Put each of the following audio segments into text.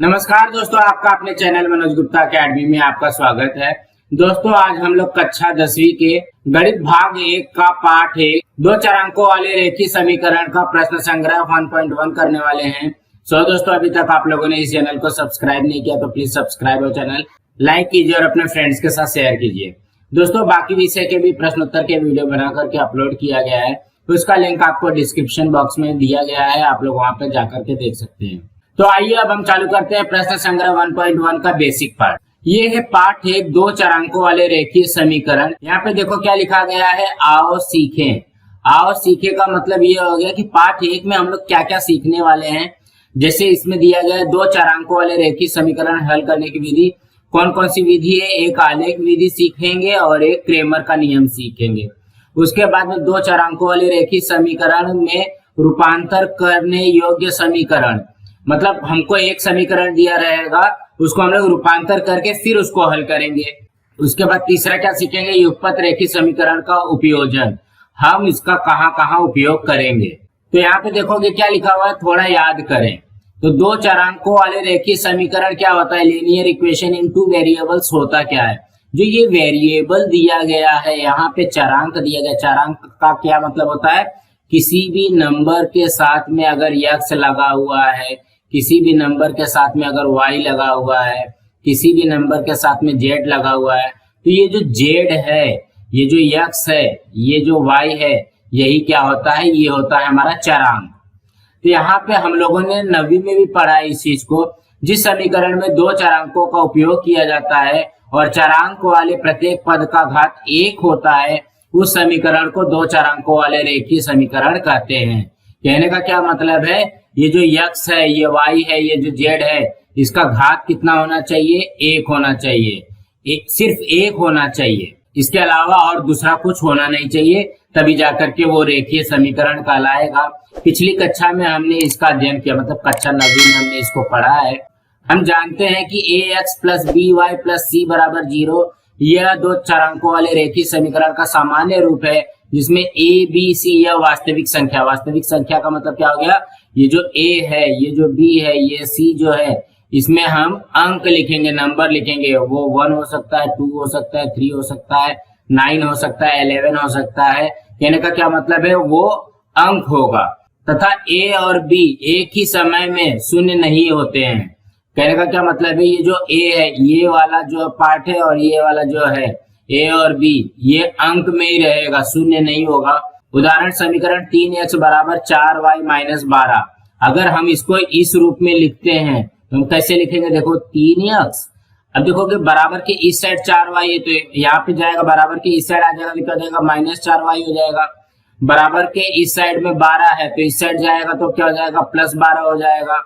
नमस्कार दोस्तों, आपका अपने चैनल मनोज गुप्ता अकेडमी में आपका स्वागत है। दोस्तों, आज हम लोग कक्षा 10वीं के गणित भाग 1 का पाठ 1 दो चरांकों वाले रेखीय समीकरण का प्रश्न संग्रह 1.1 करने वाले हैं। दोस्तों, अभी तक आप लोगों ने इस चैनल को सब्सक्राइब नहीं किया तो प्लीज सब्सक्राइब और चैनल लाइक कीजिए और अपने फ्रेंड्स के साथ शेयर कीजिए। दोस्तों, बाकी विषय के भी प्रश्नोत्तर के वीडियो बना करके अपलोड किया गया है, उसका लिंक आपको डिस्क्रिप्शन बॉक्स में दिया गया है, आप लोग वहां पर जाकर के देख सकते हैं। तो आइए अब हम चालू करते हैं प्रश्न संग्रह 1.1 का बेसिक पार्ट। ये है पाठ 1 दो चरांकों वाले रेखीय समीकरण। यहाँ पे देखो क्या लिखा गया है, आओ सीखें। आओ सीखे का मतलब ये हो गया कि पाठ 1 में हम लोग क्या क्या सीखने वाले हैं। जैसे इसमें दिया गया है दो चरांकों वाले रेखीय समीकरण हल करने की विधि। कौन कौन सी विधि है, एक आलेख विधि सीखेंगे और एक क्रेमर का नियम सीखेंगे। उसके बाद में दो चरांकों वाले रेखीय समीकरण में रूपांतर करने योग्य समीकरण, मतलब हमको एक समीकरण दिया रहेगा, उसको हम लोग रूपांतर करके फिर उसको हल करेंगे। उसके बाद तीसरा क्या सीखेंगे, युगपत रेखीय समीकरण का उपयोजन, हम इसका कहाँ कहाँ उपयोग करेंगे। तो यहाँ पे देखोगे क्या लिखा हुआ है, थोड़ा याद करें। तो दो चरांकों वाले रेखीय समीकरण क्या होता है, लीनियर इक्वेशन इनटू वेरिएबल्स होता क्या है। जो ये वेरिएबल दिया गया है, यहाँ पे चरांक दिया गया, चरांक का क्या मतलब होता है, किसी भी नंबर के साथ में अगर x लगा हुआ है, किसी भी नंबर के साथ में अगर y लगा हुआ है, किसी भी नंबर के साथ में z लगा हुआ है, तो ये जो z है, ये जो x है, ये जो y है, यही क्या होता है, ये होता है हमारा चरांक। तो यहाँ पे हम लोगों ने 9वीं में भी पढ़ा है इस चीज को। जिस समीकरण में दो चरांकों का उपयोग किया जाता है और चरांक वाले प्रत्येक पद का घात 1 होता है, उस समीकरण को दो चरांकों वाले रेखीय समीकरण कहते हैं। कहने का क्या मतलब है, ये जो x है, ये y है, ये जो z है, इसका घात कितना होना चाहिए, 1 होना चाहिए, सिर्फ 1 होना चाहिए, इसके अलावा और दूसरा कुछ होना नहीं चाहिए, तभी जाकर के वो रेखीय समीकरण कहलाएगा। पिछली कक्षा में हमने इसका अध्ययन किया, मतलब कक्षा 9वीं में हमने इसको पढ़ा है। हम जानते हैं कि ax plus by plus c बराबर 0 यह दो चरांकों वाले रेखीय समीकरण का सामान्य रूप है, जिसमें a b c यह वास्तविक संख्या, वास्तविक संख्या का मतलब क्या हो गया, ये जो a है, ये जो b है, ये c जो है, इसमें हम अंक लिखेंगे, नंबर लिखेंगे। वो 1 हो सकता है, 2 हो सकता है, 3 हो सकता है, 9 हो सकता है, 11 हो सकता है। कहने का क्या मतलब है, वो अंक होगा। तथा a और b एक ही समय में शून्य नहीं होते हैं। कहने का क्या मतलब है, ये जो a है, ये वाला जो पार्ट है और ये वाला जो है a और b, ये अंक में ही रहेगा, शून्य नहीं होगा। उदाहरण समीकरण 3x बराबर 4y माइनस 12। अगर हम इसको इस रूप में लिखते हैं तो हम कैसे लिखेंगे, देखो 3x, अब देखोगे बराबर के इस साइड 4y है तो यहाँ पे जाएगा, बराबर के इस साइड आ जाएगा, क्या जाएगा, माइनस 4y हो जाएगा। बराबर के इस साइड में 12 है तो इस साइड जाएगा तो क्या हो जाएगा, प्लस 12 हो जाएगा,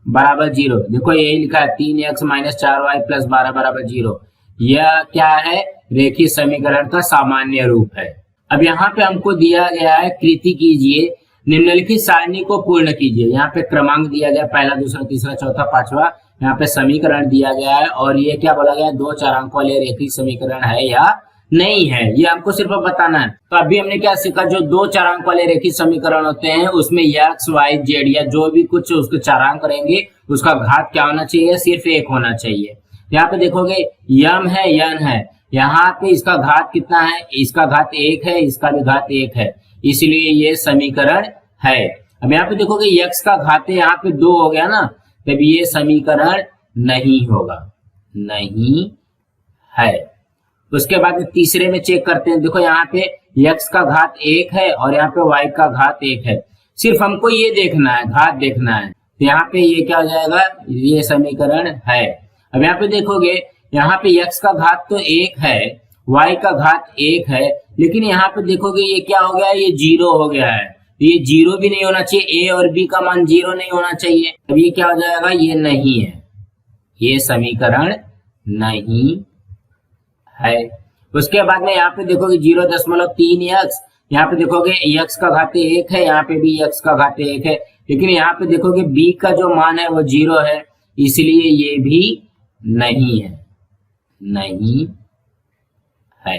बराबर 0। देखो यही लिखा है, 3x माइनस 4y प्लस 12 बराबर 0। यह क्या है, रेखीय समीकरण का सामान्य रूप है। अब यहाँ पे हमको दिया गया है, कृति कीजिए, निम्नलिखित सारणी को पूर्ण कीजिए। यहाँ पे क्रमांक दिया गया, पहला दूसरा तीसरा चौथा पांचवा, यहाँ पे समीकरण दिया गया है और ये क्या बोला गया, दो चरांक वाले रेखीय समीकरण है या नहीं है, ये हमको सिर्फ बताना है। तो अभी हमने क्या सीखा, जो दो चरांक वाले रेखीय समीकरण होते हैं उसमें x y z या जो भी कुछ उसके चरांक रहेंगे, उसका घात क्या होना चाहिए, सिर्फ 1 होना चाहिए। यहाँ पे देखोगे यम है, यन है, यहाँ पे इसका घात कितना है, इसका घात 1 है, इसका भी घात 1 है, इसलिए ये समीकरण है। अब यहाँ पे देखोगे x का घात यहाँ पे 2 हो गया ना, तब ये समीकरण नहीं होगा, नहीं है। उसके बाद में तीसरे में चेक करते हैं, देखो यहाँ पे x का घात 1 है और यहाँ पे y का घात 1 है, सिर्फ हमको ये देखना है, घात देखना है, तो यहाँ पे ये क्या हो जाएगा, ये समीकरण है। अब यहाँ पे देखोगे, यहाँ पे x का घात तो 1 है, y का घात 1 है, लेकिन यहाँ पे देखोगे ये क्या हो गया, ये 0 हो गया है, ये 0 भी नहीं होना चाहिए, a और b का मान 0 नहीं होना चाहिए, अब ये क्या हो जाएगा, ये नहीं है, ये समीकरण नहीं है। उसके बाद में यहाँ पे देखोगे 0.3x, यहाँ पे देखोगे x का घात 1 है, यहाँ पे भी x का घात 1 है, लेकिन यहाँ पे देखोगे b का जो मान है वो 0 है, इसलिए ये भी नहीं है, नहीं है।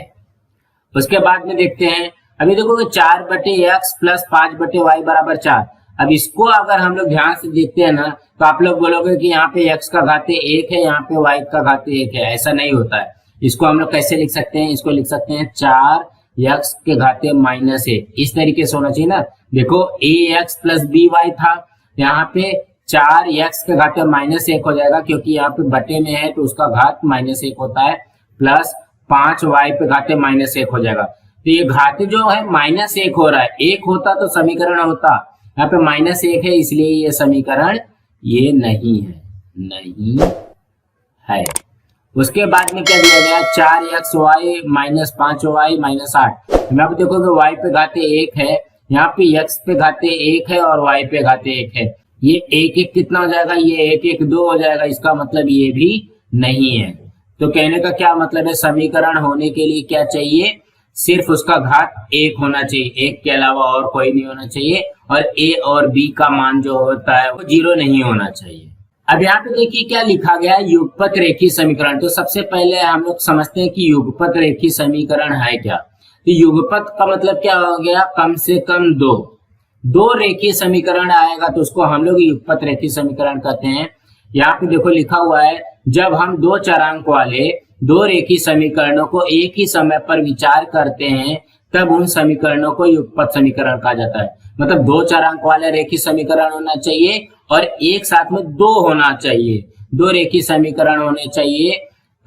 उसके बाद में देखते हैं, अभी देखोगे 4/x प्लस 5/y बराबर 4। अब इसको अगर हम लोग ध्यान से देखते हैं ना तो आप लोग बोलोगे कि यहाँ पे x का घाते 1 है, यहाँ पे y का घाते 1 है। ऐसा नहीं होता है। इसको हम लोग कैसे लिख सकते हैं? इसको लिख सकते हैं 4x के घाते -1। इस तरीके से होना चाहिए ना। देखो ax प्लस by था, यहाँ पे 4x के घाते -1 हो जाएगा, क्योंकि यहाँ पे बटे में है तो उसका घात -1 होता है, प्लस 5y पे घाते -1 हो जाएगा। तो ये घाते जो है -1 हो रहा है, 1 होता तो समीकरण होता, यहाँ पे -1 है, इसलिए ये समीकरण ये नहीं है। उसके बाद में क्या दिया गया? 4xy - 5y - 8। यहाँ पे देखोगे y पे घाते 1 है, यहाँ पे x पे घाते 1 है और y पे घाते 1 है। ये 1 कितना हो जाएगा? ये 1 2 हो जाएगा। इसका मतलब ये भी नहीं है। तो कहने का क्या मतलब है? समीकरण होने के लिए क्या चाहिए? सिर्फ उसका घात 1 होना चाहिए, 1 के अलावा और कोई नहीं होना चाहिए, और a और b का मान जो होता है वो 0 नहीं होना चाहिए। अब यहाँ पे देखिए क्या लिखा गया है, युगपत रेखीय समीकरण। तो सबसे पहले हम लोग समझते हैं कि युगपत रेखीय समीकरण है क्या। तो युगपत का मतलब क्या हो गया? कम से कम दो रेखीय समीकरण आएगा तो उसको हम लोग युगपत रेखीय समीकरण कहते हैं। यहाँ पे देखो लिखा हुआ है, जब हम 2 चरांक वाले 2 रेखीय समीकरणों को एक ही समय पर विचार करते हैं तब उन समीकरणों को युगपत समीकरण कहा जाता है। मतलब 2 चरांक वाले रेखीय समीकरण होना चाहिए और एक साथ में 2 होना चाहिए, 2 रेखीय समीकरण होने चाहिए,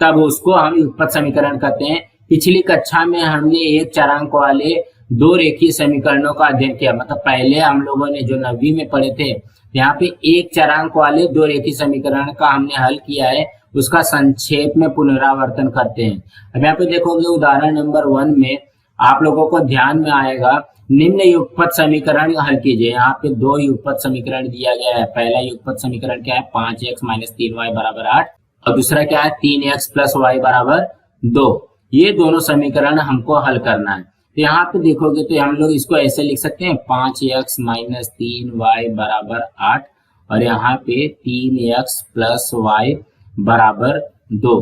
तब उसको हम युगपत समीकरण कहते हैं। पिछली कक्षा में हमने 1 चरांक वाले 2 रेखीय समीकरणों का अध्ययन किया। मतलब पहले हम लोगों ने जो 9वीं में पढ़े थे, यहाँ पे 1 चरांक वाले 2 रेखीय समीकरण का हमने हल किया है, उसका संक्षेप में पुनरावर्तन करते हैं। अब यहाँ पे देखोगे उदाहरण नंबर 1 में आप लोगों को ध्यान में आएगा, निम्न युगपत समीकरण हल कीजिए। यहाँ पे 2 युगपत समीकरण दिया गया है। पहला युगपत समीकरण क्या है? 5x - 3y = 8, और दूसरा क्या है? 3x + y = 2। ये दोनों समीकरण हमको हल करना है। तो यहाँ पे देखोगे तो हम लोग इसको ऐसे लिख सकते हैं, 5x - 3y = 8 और यहाँ पे 3x + y = 2।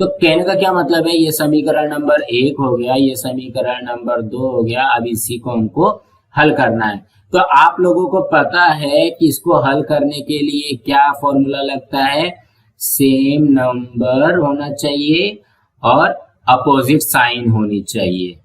तो कहने का क्या मतलब है? ये समीकरण नंबर 1 हो गया, ये समीकरण नंबर 2 हो गया। अब इसी को हमको हल करना है। तो आप लोगों को पता है कि इसको हल करने के लिए क्या फॉर्मूला लगता है? सेम नंबर होना चाहिए और अपोजिट साइन होनी चाहिए।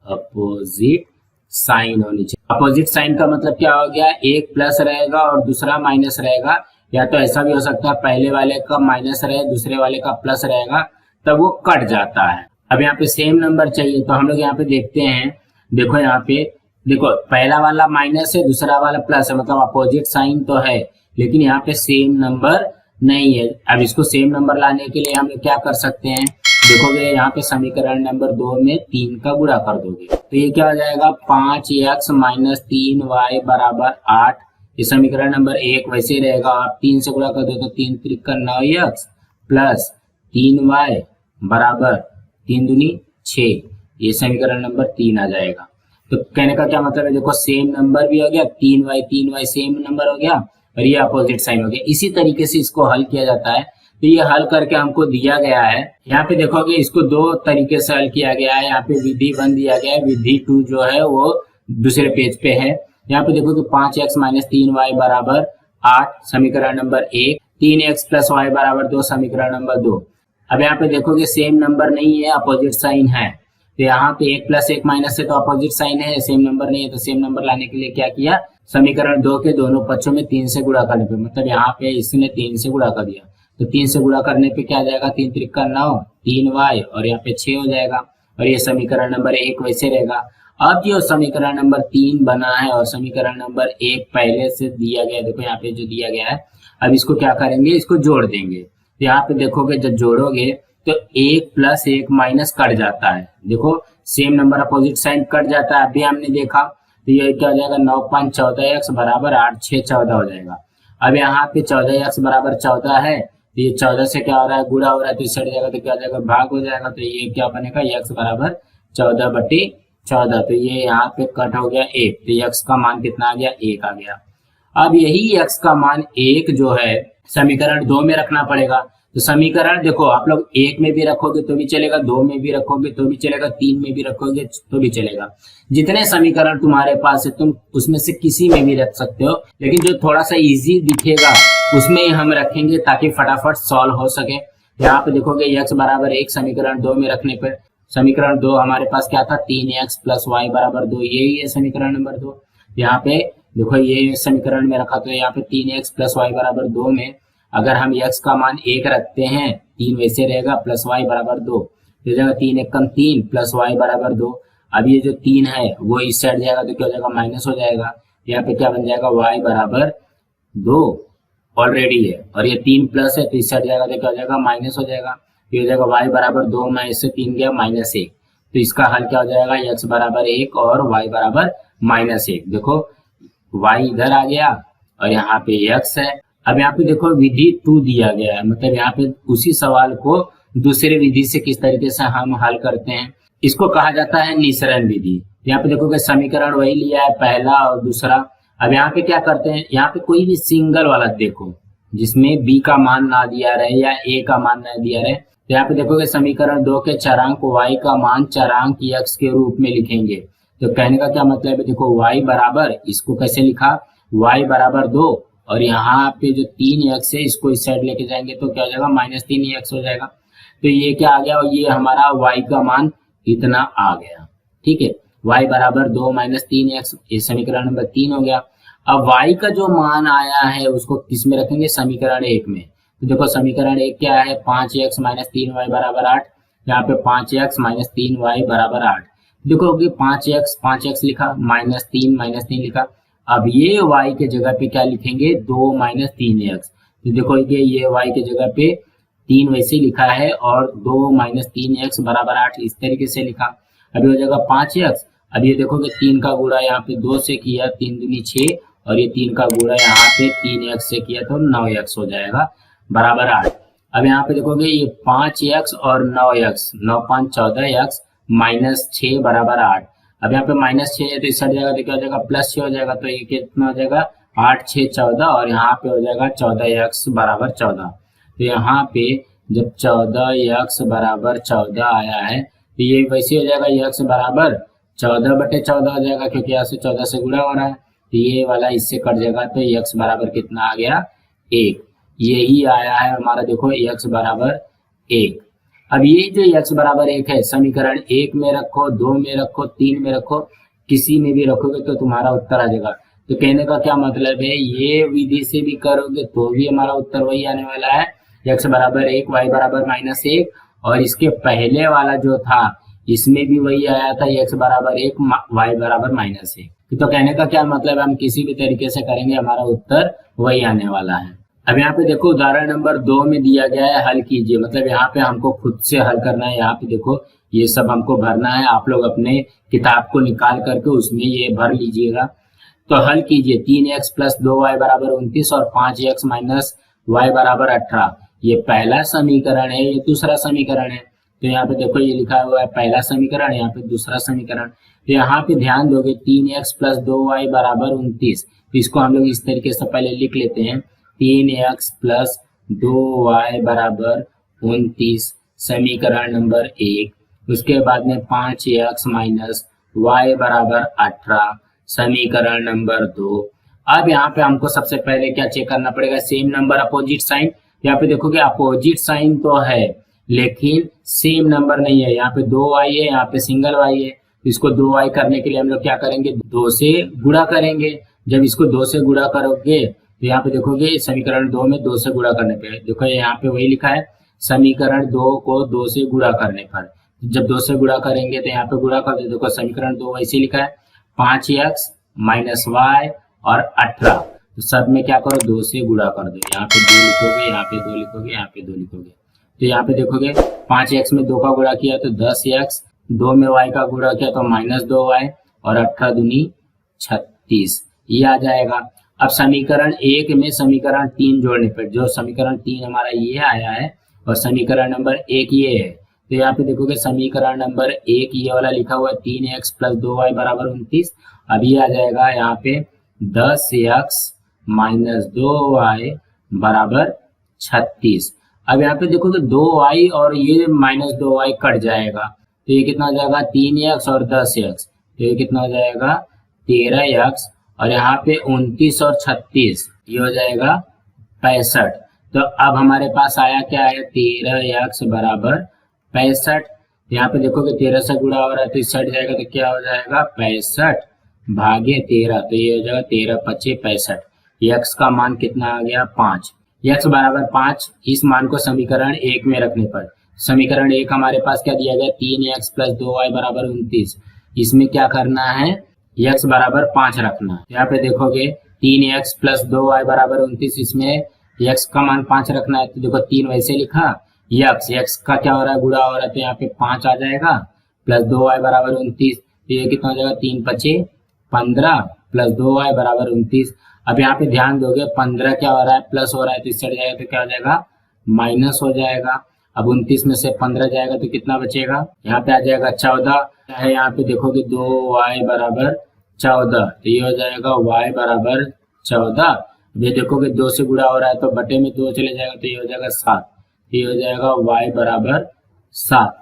अपोजिट साइन होनी चाहिए। अपोजिट साइन का मतलब क्या हो गया? एक प्लस रहेगा और दूसरा माइनस रहेगा, या तो ऐसा भी हो सकता है पहले वाले का माइनस रहे, दूसरे वाले का प्लस रहेगा, तब वो कट जाता है। अब यहाँ पे सेम नंबर चाहिए, तो हम लोग यहाँ पे देखते हैं। देखो यहाँ पे देखो, पहला वाला माइनस है, दूसरा वाला प्लस है, मतलब अपोजिट साइन तो है, लेकिन यहाँ पे सेम नंबर नहीं है। अब इसको सेम नंबर लाने के लिए हम लोग क्या कर सकते हैं? देखोगे यहाँ पे समीकरण नंबर 2 में 3 का गुणा कर दोगे तो ये क्या हो जाएगा? 5x - 3y = 8। ये समीकरण नंबर 1 वैसे ही रहेगा। आप 3 से गुणा कर दो तो 3 × 3 = 9x प्लस 3y बराबर 3 दूनी 6। ये समीकरण नंबर 3 आ जाएगा। तो कहने का क्या मतलब है? देखो सेम नंबर भी हो गया, 3y सेम नंबर हो गया और ये अपोजिट साइन हो गया। इसी तरीके से इसको हल किया जाता है। तो ये हल करके हमको दिया गया है। यहाँ पे देखोगे इसको 2 तरीके से हल किया गया है। यहाँ पे विधि 1 दिया गया है, विधि 2 जो है वो दूसरे पेज पे है। यहाँ पे देखो कि 5x - 3y = 8 समीकरण नंबर 1, 3x + y = 2 समीकरण नंबर 2। अब यहाँ पे देखोगे सेम नंबर नहीं है, अपोजिट साइन है। तो यहाँ पे 1 + 1 माइनस है तो अपोजिट साइन है, सेम नंबर नहीं है। तो सेम नंबर लाने के लिए क्या किया? समीकरण 2 के दोनों पक्षों में 3 से गुणा करने पे, मतलब यहाँ पे इसने 3 से गुणा कर दिया, तो 3 से गुणा करने पे क्या आ जाएगा? 3 × 3 = 9, 3y और यहाँ पे 6 हो जाएगा और ये समीकरण नंबर 1 वैसे रहेगा। अब जो समीकरण नंबर 3 बना है और समीकरण नंबर 1 पहले से दिया गया, देखो यहाँ पे जो दिया गया है, अब इसको क्या करेंगे? इसको जोड़ देंगे। तो यहाँ पे देखोगे जब जोड़ोगे तो 1 + 1 माइनस कट जाता है। देखो सेम नंबर अपोजिट साइन कट जाता है, अभी हमने देखा। तो ये क्या हो जाएगा? 9 × 5 = 14x = 8, 6 14 हो जाएगा। अब यहाँ पे 14x = 14 है, तो ये 14 से क्या हो रहा है? गुणा हो रहा है, तो इस साइड जाएगा तो क्या हो जाएगा? भाग हो जाएगा। तो ये क्या बनेगा? x = 14/14। तो ये यहाँ पे कट हो गया 1, तो x का मान कितना आ गया? 1 आ गया। अब यही x का मान 1 जो है समीकरण 2 में रखना पड़ेगा। तो समीकरण देखो, आप लोग एक में भी रखोगे तो भी चलेगा, दो में भी रखोगे तो भी चलेगा, तीन में भी रखोगे तो भी चलेगा। जितने समीकरण तुम्हारे पास है तुम उसमें से किसी में भी रख सकते हो, लेकिन जो थोड़ा सा इजी दिखेगा उसमें ही हम रखेंगे ताकि फटाफट सॉल्व हो सके। यहाँ पे देखोगे x बराबर 1 समीकरण 2 में रखने पर समीकरण 2 हमारे पास क्या था, 3x प्लस वाई बराबर 2, यही है समीकरण नंबर 2। यहाँ पे देखो ये समीकरण में रखा, तो यहाँ पे 3x प्लस वाई बराबर 2 में अगर हम x का मान 1 रखते हैं, 3 वैसे रहेगा, प्लस वाई बराबर 2, तो जगह 3 1 कम 3 प्लस वाई बराबर 2। अब ये जो 3 है वो इस साइड जाएगा तो क्या हो जाएगा, माइनस हो जाएगा। यहाँ पे क्या बन जाएगा, y बराबर 2 ऑलरेडी है, और ये 3 प्लस है तो इस साइड जाएगा तो क्या हो जाएगा, माइनस हो जाएगा। ये हो जाएगा y बराबर 2 में इससे 3 गया -1, तो इसका हल क्या हो जाएगा, x बराबर 1 और y बराबर -1। देखो y इधर आ गया और यहाँ पे x है। अब यहाँ पे देखो विधि 2 दिया गया है, मतलब यहाँ पे उसी सवाल को दूसरे विधि से किस तरीके से हम हल करते हैं, इसको कहा जाता है निसरण विधि। यहाँ पे देखोगे समीकरण वही लिया है, पहला और दूसरा। अब यहाँ पे क्या करते हैं, यहाँ पे कोई भी सिंगल वाला देखो जिसमें b का मान ना दिया रहे या a का मान ना दिया रहे, तो यहाँ पे देखोगे समीकरण 2 के चरांक y का मान चरांक x के रूप में लिखेंगे। तो कहने का क्या मतलब है, देखो y बराबर, इसको कैसे लिखा, y बराबर 2 और यहाँ पे जो 3x है इसको इस साइड लेके जाएंगे तो क्या हो जाएगा, -3x हो जाएगा। तो ये क्या आ गया, और ये हमारा y का मान इतना आ गया। ठीक है, y बराबर 2 -3x, ये समीकरण नंबर 3 हो गया। अब y का जो मान आया है उसको किस में रखेंगे, समीकरण 1 में। तो देखो समीकरण 1 क्या है, 5x - 3y बराबर 8। यहाँ पे 5x - 3y बराबर 8। देखो 5x लिखा, -3 लिखा। अब ये y के जगह पे क्या लिखेंगे, 2 - 3x। तो देखो ये y के जगह पे 3 वैसे लिखा है और 2 - 3x बराबर 8 इस तरीके से लिखा। अभी हो जाएगा 5x। अब ये देखोगे 3 का गुणा यहाँ पे 2 से किया, 3 दूनी 6, और ये 3 का गुणा यहाँ पे 3x से किया तो 9x हो जाएगा बराबर 8। अब यहाँ पे देखोगे ये 5x और 9x, 9 5 14x -6 बराबर 8। अब यहाँ पे -6 है तो इस साइड जाएगा तो क्या हो जाएगा, +6 हो जाएगा। तो ये कितना हो जाएगा, 8 6 14, और यहाँ पे हो जाएगा 14x बराबर 14। तो यहाँ पे जब 14x बराबर 14 आया है तो ये वैसे हो जाएगा x बराबर 14/14 हो जाएगा, क्योंकि यहाँ से 14 से गुणा हो रहा है, तो ये वाला इससे कट जाएगा। तो x बराबर कितना आ गया, 1। यही आया है हमारा, देखो x बराबर 1। अब ये जो x बराबर 1 है, समीकरण 1 में रखो, 2 में रखो, 3 में रखो, किसी में भी रखोगे तो तुम्हारा उत्तर आ जाएगा। तो कहने का क्या मतलब है, ये विधि से भी करोगे तो भी हमारा उत्तर वही आने वाला है, x बराबर 1 y बराबर -1। और इसके पहले वाला जो था इसमें भी वही आया था, x बराबर 1 y बराबर -1। तो कहने का क्या मतलब है, हम किसी भी तरीके से करेंगे हमारा उत्तर वही आने वाला है। अब यहाँ पे देखो उदाहरण नंबर 2 में दिया गया है, हल कीजिए। मतलब यहाँ पे हमको खुद से हल करना है। यहाँ पे देखो ये सब हमको भरना है, आप लोग अपने किताब को निकाल करके उसमें ये भर लीजिएगा। तो हल कीजिए, 3x प्लस 2y बराबर 29 और 5x माइनस y बराबर 18। ये पहला समीकरण है, ये दूसरा समीकरण है। तो यहाँ पे देखो ये लिखा हुआ है पहला समीकरण, यहाँ पे दूसरा समीकरण। तो यहाँ पे ध्यान दोगे 3x प्लस 2y बराबर 29, तो इसको हम लोग इस तरीके से पहले लिख लेते हैं, 3x प्लस 2y बराबर 29 समीकरण नंबर 1। उसके बाद में 5x माइनस y बराबर 18 समीकरण नंबर 2। अब यहाँ पे हमको सबसे पहले क्या चेक करना पड़ेगा, सेम नंबर अपोजिट साइन। यहाँ पे देखोगे अपोजिट साइन तो है लेकिन सेम नंबर नहीं है। यहाँ पे 2y है, यहाँ पे सिंगल y है। इसको 2y करने के लिए हम लोग क्या करेंगे, 2 से गुणा करेंगे। जब इसको 2 से गुणा करोगे तो यहाँ पे देखोगे समीकरण 2 में 2 से गुणा करने पे, देखो यहाँ पे वही लिखा है, समीकरण 2 को 2 से गुणा करने पर। जब 2 से गुणा करेंगे तो यहाँ पे गुणा कर दो, देखो समीकरण 2 वैसे लिखा है, 5x माइनस y और 18। तो सब में क्या करो, 2 से गुणा कर दो। यहाँ पे 2 लिखोगे, यहाँ पे 2 लिखोगे, यहाँ पे 2 लिखोगे। तो यहाँ पे देखोगे 5x में 2 का गुणा किया तो 10x, 2 में y का गुणा किया तो -2y और 18 दूनी 36, ये आ जाएगा। अब समीकरण 1 में समीकरण 3 जोड़ने पर जो समीकरण 3 हमारा ये आया है और समीकरण नंबर 1 ये है। तो यहाँ पे देखोगे समीकरण नंबर 1 ये वाला लिखा हुआ है 3x प्लस 2y बराबर 29। अब ये आ जाएगा यहाँ पे 10x माइनस 2y बराबर 36। अब यहाँ पे देखो कि 2y और ये -2y कट जाएगा, तो ये कितना हो जाएगा 3x और 10x, तो ये कितना हो जाएगा 13x, और यहाँ पे 29 और 36 ये हो जाएगा 65। तो अब हमारे पास आया क्या है 13x बराबर 65। यहाँ पे देखोगे 13 से गुणा हो रहा है तो इस साइड जाएगा तो क्या हो जाएगा 65 भागे 13, तो ये हो जाएगा 13 25 65। x का मान कितना आ गया 5। x बराबर 5, इस मान को समीकरण 1 में रखने पर समीकरण 1 हमारे पास क्या दिया गया 3x प्लस 2y बराबर 29। इसमें क्या करना है x बराबर 5 रखना है। यहाँ पे देखोगे 3x प्लस 2y बराबर 29, इसमें x का मान 5 रखना है। तो देखो 3 वैसे लिखा, x का क्या हो रहा है गुणा हो रहा है, तो यहाँ पे 5 आ जाएगा प्लस 2y बराबर 29, तो ये कितना हो जाएगा 3 25 15 प्लस 2y बराबर 29। अब यहाँ पे ध्यान दोगे 15 क्या हो रहा है प्लस हो रहा है, तो इस साइड जाएगा तो क्या हो जाएगा माइनस हो जाएगा। अब 29 में से 15 जाएगा तो कितना बचेगा, यहाँ पे आ जाएगा 14 है। यहाँ पे देखोगे 2y बराबर 14, तो ये हो जाएगा y बराबर 14। ये देखोगे 2 से गुणा हो रहा है तो बटे में 2 चले जाएगा, तो ये हो जाएगा 7, ये हो जाएगा y बराबर 7।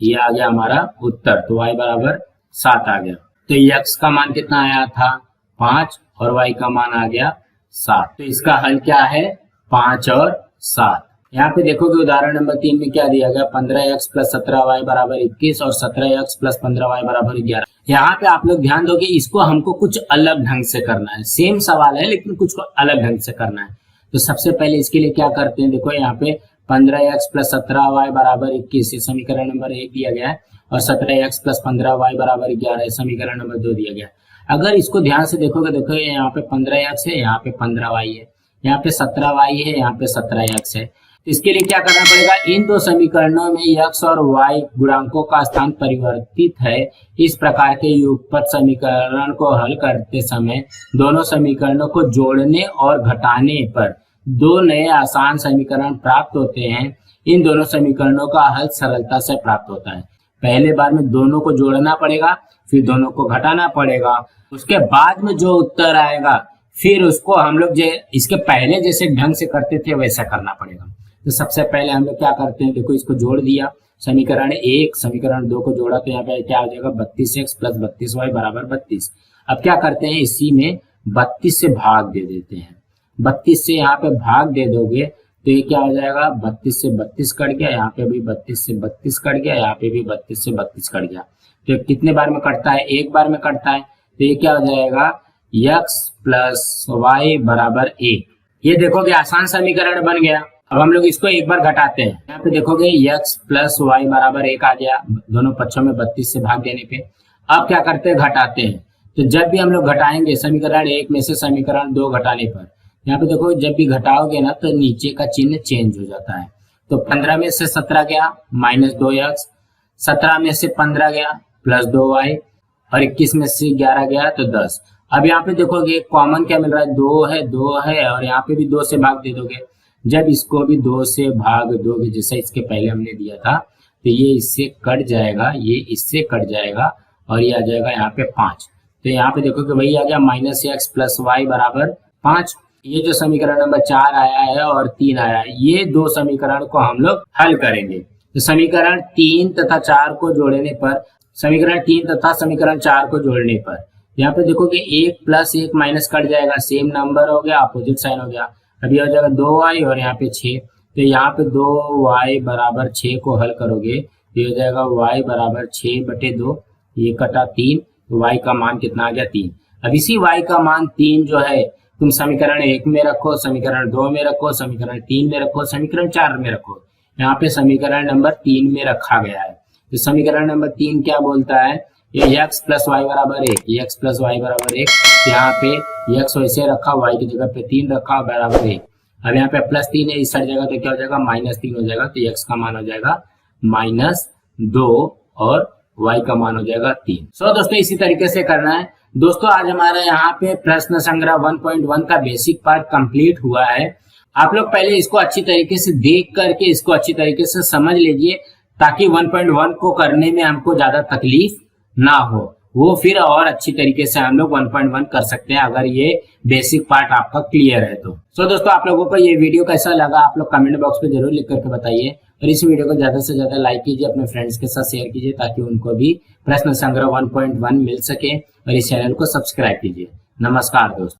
ये आ गया हमारा उत्तर, तो y बराबर 7 आ गया। तो x का मान कितना आया था 5 और y का मान आ गया 7। तो इसका हल क्या है 5 और 7। यहाँ पे देखोगे उदाहरण नंबर 3 में क्या दिया गया 15x प्लस 17y बराबर 21 और 17x प्लस 15y बराबर 11। यहाँ पे आप लोग ध्यान दोगे इसको हमको कुछ अलग ढंग से करना है, सेम सवाल है लेकिन कुछ अलग ढंग से करना है। तो सबसे पहले इसके लिए क्या करते हैं, देखो यहाँ पे 15x प्लस 17y बराबर 21 समीकरण नंबर 1 दिया गया है, और 17x प्लस 15y बराबर 11 समीकरण नंबर 2 दिया गया है। अगर इसको ध्यान से देखोगे, देखो यहाँ पे 15x है, यहाँ पे 15y है, यहाँ पे 17y है, यहाँ पे 17x है। इसके लिए क्या करना पड़ेगा, इन दो समीकरणों में x और y गुणांकों का स्थान परिवर्तित है। इस प्रकार के युगपत समीकरण को हल करते समय दोनों समीकरणों को जोड़ने और घटाने पर दो नए आसान समीकरण प्राप्त होते हैं। इन दोनों समीकरणों का हल सरलता से प्राप्त होता है। पहले बार में दोनों को जोड़ना पड़ेगा, फिर दोनों को घटाना पड़ेगा, उसके बाद में जो उत्तर आएगा फिर उसको हम लोग इसके पहले जैसे ढंग से करते थे वैसा करना पड़ेगा। तो सबसे पहले हम लोग क्या करते हैं, देखो इसको जोड़ दिया, समीकरण 1 समीकरण 2 को जोड़ा तो यहाँ पे क्या हो जाएगा 32x प्लस 32y बराबर 32। अब क्या करते हैं, इसी में 32 से भाग दे देते हैं। 32 से यहाँ पे भाग दे दोगे तो ये क्या हो जाएगा 32 से 32 कट गया, यहाँ पे भी 32 से 32 कट गया, यहाँ पे भी 32 से 32 कट गया। तो कितने बार में कटता है, एक बार में कटता है। तो ये क्या हो जाएगा x प्लस y बराबर 1। ये देखोगे आसान समीकरण बन गया। अब हम लोग इसको एक बार घटाते हैं, यहाँ पे देखोगे x प्लस y बराबर 1 आ गया, दोनों पक्षों में 32 से भाग देने पे। अब क्या करते हैं, घटाते हैं। तो जब भी हम लोग घटाएंगे समीकरण 1 में से समीकरण 2 घटाने पर, यहाँ पे देखो जब भी घटाओगे ना तो नीचे का चिन्ह चेंज हो जाता है। तो 15 में से 17 गया -2x, 17 में से 15 गया प्लस 2y, और 21 में से 11 गया तो 10। अब यहाँ पे देखोगे कॉमन क्या मिल रहा है, 2 है और यहाँ पे भी 2 से भाग दे दोगे। जब इसको भी 2 से भाग दोगे जैसे इसके पहले हमने दिया था, तो ये इससे कट जाएगा, ये इससे कट जाएगा और ये आ जाएगा यहाँ पे 5। तो यहाँ पे देखोगे वही आ गया -x प्लस y बराबर 5। ये जो समीकरण नंबर 4 आया है और 3 आया है, ये दो समीकरण को हम लोग हल करेंगे। तो समीकरण 3 तथा 4 को जोड़ने पर, समीकरण 3 तथा समीकरण 4 को जोड़ने पर यहाँ पे देखोगे 1 प्लस 1 माइनस कट जाएगा, सेम नंबर हो गया, अपोजिट साइन हो गया। अब ये हो जाएगा 2y और यहाँ पे 6। तो यहाँ पे 2y बराबर 6 को हल करोगे तो ये हो जाएगा y बराबर 6/2, ये कटा 3, तो y का मान कितना आ गया 3। अब इसी y का मान 3 जो है तुम समीकरण 1 में रखो, समीकरण 2 में रखो, समीकरण 3 में रखो, समीकरण 4 में रखो। यहाँ पे समीकरण नंबर 3 में रखा गया है। तो समीकरण नंबर 3 क्या बोलता है, ये x प्लस वाई बराबर 1, x प्लस वाई बराबर 1। यहाँ पे x वैसे रखा, y की जगह पे 3 रखा बराबर 1। अब यहाँ पे प्लस 3 है, इस साइड जगह तो क्या हो जाएगा -3 हो जाएगा। तो x का मान हो जाएगा -2 और y का मान हो जाएगा 3। सो दोस्तों इसी तरीके से करना है। दोस्तों आज हमारा यहाँ पे प्रश्न संग्रह 1.1 का बेसिक पार्ट कंप्लीट हुआ है। आप लोग पहले इसको अच्छी तरीके से देख करके इसको अच्छी तरीके से समझ लीजिए, ताकि 1.1 को करने में हमको ज्यादा तकलीफ ना हो। वो फिर और अच्छी तरीके से हम लोग 1.1 कर सकते हैं अगर ये बेसिक पार्ट आपका क्लियर है तो। सो दोस्तों, आप लोगों को ये वीडियो कैसा लगा आप लोग कमेंट बॉक्स पे जरूर लिख करके बताइए, और इस वीडियो को ज्यादा से ज्यादा लाइक कीजिए, अपने फ्रेंड्स के साथ शेयर कीजिए ताकि उनको भी प्रश्न संग्रह 1.1 मिल सके, और इस चैनल को सब्सक्राइब कीजिए। नमस्कार दोस्तों।